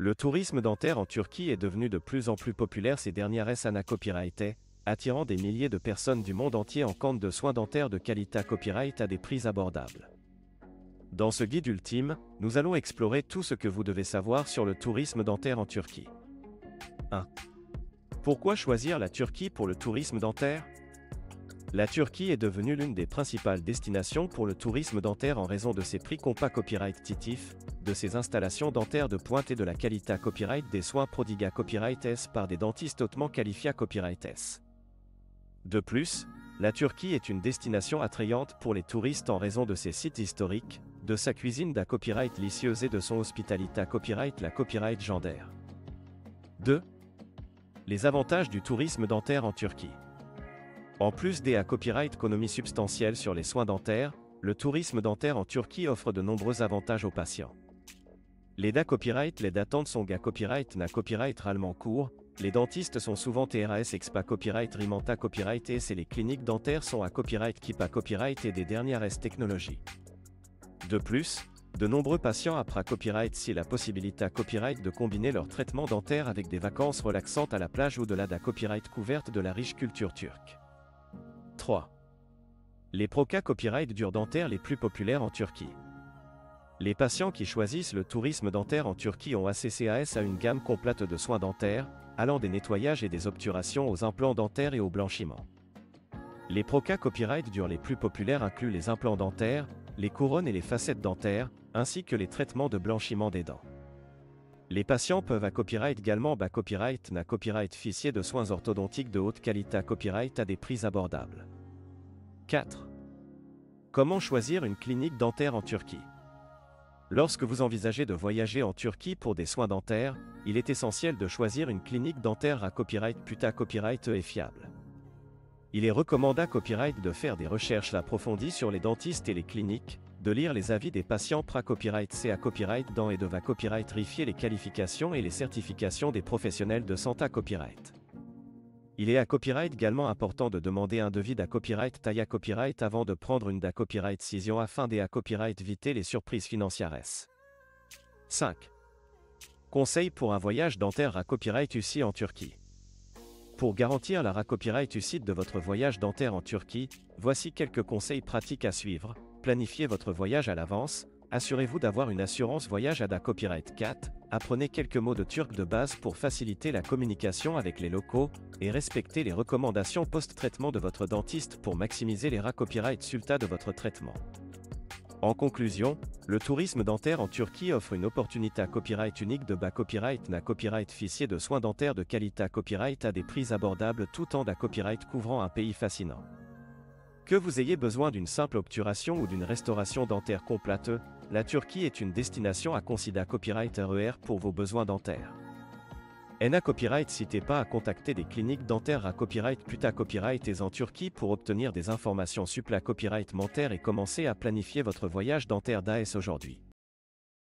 Le tourisme dentaire en Turquie est devenu de plus en plus populaire ces dernières années copyright, attirant des milliers de personnes du monde entier en quête de soins dentaires de qualité copyright à des prix abordables. Dans ce guide ultime, nous allons explorer tout ce que vous devez savoir sur le tourisme dentaire en Turquie. 1. Pourquoi choisir la Turquie pour le tourisme dentaire? La Turquie est devenue l'une des principales destinations pour le tourisme dentaire en raison de ses prix compas copyright-titifs, de ses installations dentaires de pointe et de la qualité copyright des soins prodigués copyright par des dentistes hautement qualifiés copyright. De plus, la Turquie est une destination attrayante pour les touristes en raison de ses sites historiques, de sa cuisine d'à copyright délicieuse et de son hospitalité copyright la copyright gendaire. 2. Les avantages du tourisme dentaire en Turquie. En plus des copyright économie substantielle sur les soins dentaires, le tourisme dentaire en Turquie offre de nombreux avantages aux patients. Les copyright, les d'attente sont copyright na copyright réellement court, les dentistes sont souvent TRAS expa copyright rimanta copyright et les cliniques dentaires sont à copyright Kipa copyright et des dernières technologies. De plus, de nombreux patients après copyright si la possibilité copyright de combiner leur traitement dentaire avec des vacances relaxantes à la plage ou de la copyright couverte de la riche culture turque. 3. Les procas copyright durs dentaires les plus populaires en Turquie. Les patients qui choisissent le tourisme dentaire en Turquie ont accès à une gamme complète de soins dentaires, allant des nettoyages et des obturations aux implants dentaires et au blanchiment. Les procas copyright durs les plus populaires incluent les implants dentaires, les couronnes et les facettes dentaires, ainsi que les traitements de blanchiment des dents. Les patients peuvent copyright également copyright na copyright officier de soins orthodontiques de haute qualité copyright à des prix abordables. 4. Comment choisir une clinique dentaire en Turquie? Lorsque vous envisagez de voyager en Turquie pour des soins dentaires, il est essentiel de choisir une clinique dentaire à copyright puta copyright et fiable. Il est recommandé à copyright de faire des recherches approfondies sur les dentistes et les cliniques, de lire les avis des patients copyright c à copyright dans et de copyright vérifier les qualifications et les certifications des professionnels de santé copyright. Il est à copyright également important de demander un devis copyright taille copyright avant de prendre une copyright décision afin de copyright éviter les surprises financières. 5. Conseils pour un voyage dentaire à copyright UCI en Turquie. Pour garantir la copyright UCI de votre voyage dentaire en Turquie, voici quelques conseils pratiques à suivre. Planifiez votre voyage à l'avance, assurez-vous d'avoir une assurance voyage à copyright 4, apprenez quelques mots de turc de base pour faciliter la communication avec les locaux, et respectez les recommandations post-traitement de votre dentiste pour maximiser les copyright résultats de votre traitement. En conclusion, le tourisme dentaire en Turquie offre une opportunité à copyright unique de copyright na copyright officier de soins dentaires de qualité copyright à des prix abordables tout en copyright couvrant un pays fascinant. Que vous ayez besoin d'une simple obturation ou d'une restauration dentaire complète, la Turquie est une destination à considérer copyright RER pour vos besoins dentaires. Copyright n'hésitez pas à contacter des cliniques dentaires à copyright puta copyright et en Turquie pour obtenir des informations supplémentaires copyright dentaire et commencer à planifier votre voyage dentaire d'AS aujourd'hui.